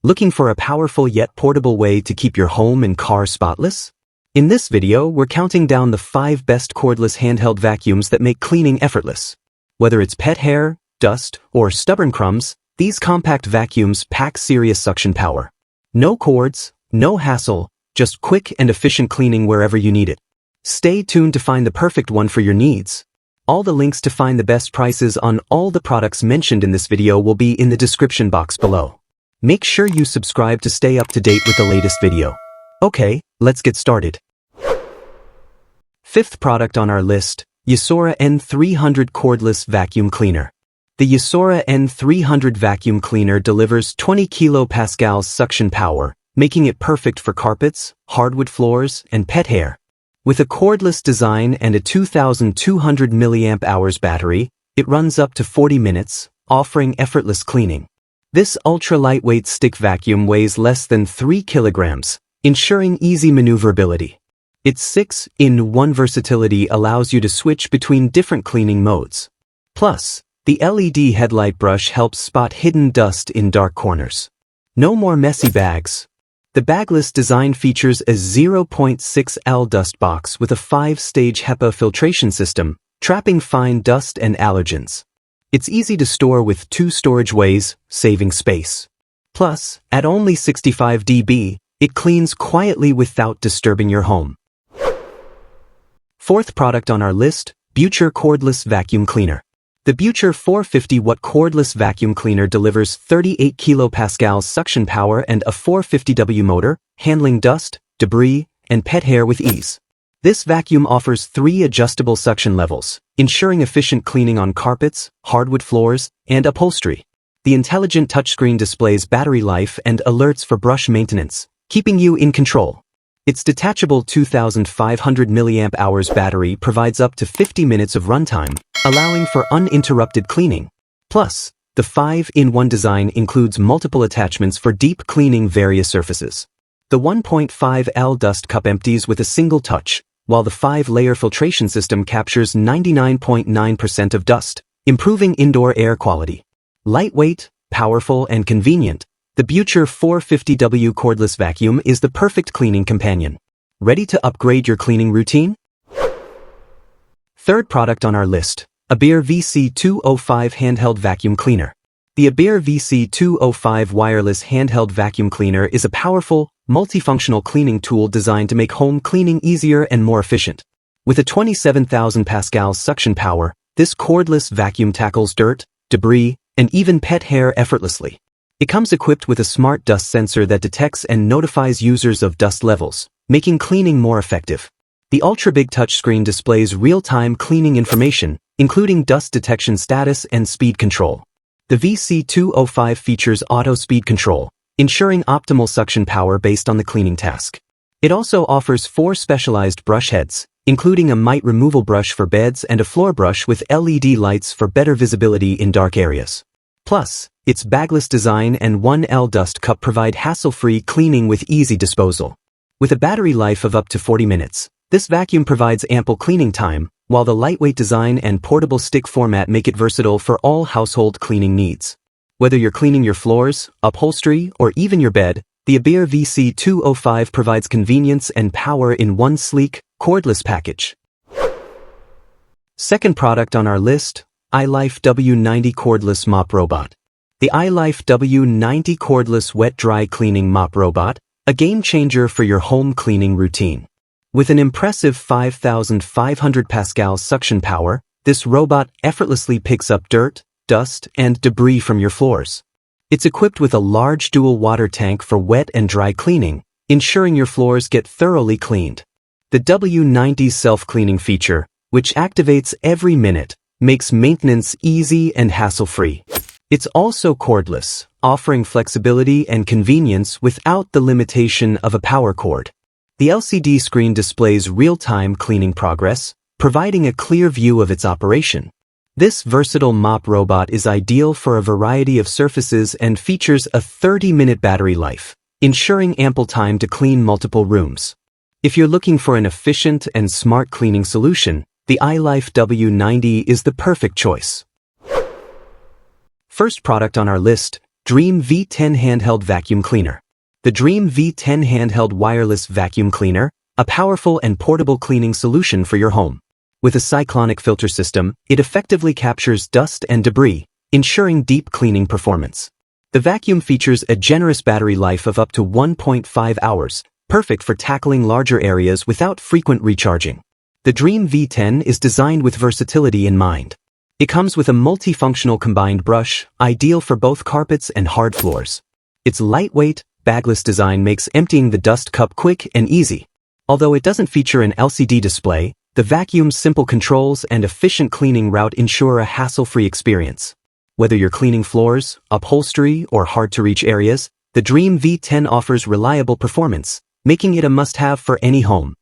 Looking for a powerful yet portable way to keep your home and car spotless? In this video, we're counting down the 5 best cordless handheld vacuums that make cleaning effortless. Whether it's pet hair, dust, or stubborn crumbs, these compact vacuums pack serious suction power. No cords, no hassle, just quick and efficient cleaning wherever you need it. Stay tuned to find the perfect one for your needs. All the links to find the best prices on all the products mentioned in this video will be in the description box below. Make sure you subscribe to stay up to date with the latest video. Okay, let's get started. 5th product on our list, Yisora N300 Cordless Vacuum Cleaner. The Yisora N300 vacuum cleaner delivers 20 kPa suction power, making it perfect for carpets, hardwood floors, and pet hair. With a cordless design and a 2,200 mAh battery, it runs up to 40 minutes, offering effortless cleaning. This ultra-lightweight stick vacuum weighs less than 3 kilograms, ensuring easy maneuverability. Its 6-in-1 versatility allows you to switch between different cleaning modes. Plus, the LED headlight brush helps spot hidden dust in dark corners. No more messy bags. The bagless design features a 0.6L dust box with a 5-stage HEPA filtration system, trapping fine dust and allergens. It's easy to store with 2 storage ways, saving space. Plus, at only 65 dB, it cleans quietly without disturbing your home. 4th product on our list, Buture Cordless Vacuum Cleaner. The Buture 450-watt cordless vacuum cleaner delivers 38 kPa suction power and a 450W motor, handling dust, debris, and pet hair with ease. This vacuum offers 3 adjustable suction levels, ensuring efficient cleaning on carpets, hardwood floors, and upholstery. The intelligent touchscreen displays battery life and alerts for brush maintenance, keeping you in control. Its detachable 2,500 mAh battery provides up to 50 minutes of runtime, allowing for uninterrupted cleaning. Plus, the 5-in-1 design includes multiple attachments for deep cleaning various surfaces. The 1.5L dust cup empties with a single touch, while the 5-layer filtration system captures 99.9% of dust, improving indoor air quality. Lightweight, powerful, and convenient, the Buture 450W cordless vacuum is the perfect cleaning companion. Ready to upgrade your cleaning routine? 3rd product on our list, Abir VC205 Handheld Vacuum Cleaner. The Abir VC205 wireless handheld vacuum cleaner is a powerful, multifunctional cleaning tool designed to make home cleaning easier and more efficient. With a 27,000 pascal suction power, this cordless vacuum tackles dirt, debris, and even pet hair effortlessly. It comes equipped with a smart dust sensor that detects and notifies users of dust levels, making cleaning more effective. The ultra-big touchscreen displays real-time cleaning information, including dust detection status and speed control. The VC205 features auto speed control, ensuring optimal suction power based on the cleaning task. It also offers 4 specialized brush heads, including a mite removal brush for beds and a floor brush with LED lights for better visibility in dark areas. Plus, its bagless design and 1L dust cup provide hassle-free cleaning with easy disposal. With a battery life of up to 40 minutes, this vacuum provides ample cleaning time, while the lightweight design and portable stick format make it versatile for all household cleaning needs. Whether you're cleaning your floors, upholstery, or even your bed, the Abir VC205 provides convenience and power in one sleek, cordless package. 2nd product on our list, Ilife W90 Cordless Mop Robot. The Ilife W90 Cordless Wet Dry Cleaning Mop Robot, a game changer for your home cleaning routine. With an impressive 5,500 pascal suction power, this robot effortlessly picks up dirt, dust, and debris from your floors. It's equipped with a large dual water tank for wet and dry cleaning, ensuring your floors get thoroughly cleaned. The W90's self-cleaning feature, which activates every minute, makes maintenance easy and hassle-free. It's also cordless, offering flexibility and convenience without the limitation of a power cord. The LCD screen displays real-time cleaning progress, providing a clear view of its operation. This versatile mop robot is ideal for a variety of surfaces and features a 30-minute battery life, ensuring ample time to clean multiple rooms. If you're looking for an efficient and smart cleaning solution, the Ilife W90 is the perfect choice. First product on our list, Dreame V10 Handheld Vacuum Cleaner. The Dreame V10 Handheld Wireless Vacuum Cleaner, a powerful and portable cleaning solution for your home. With a cyclonic filter system, it effectively captures dust and debris, ensuring deep cleaning performance. The vacuum features a generous battery life of up to 1.5 hours, perfect for tackling larger areas without frequent recharging. The Dreame V10 is designed with versatility in mind. It comes with a multifunctional combined brush, ideal for both carpets and hard floors. Its lightweight, bagless design makes emptying the dust cup quick and easy. Although it doesn't feature an LCD display, the vacuum's simple controls and efficient cleaning route ensure a hassle-free experience. Whether you're cleaning floors, upholstery, or hard-to-reach areas, the Dreame V10 offers reliable performance, making it a must-have for any home.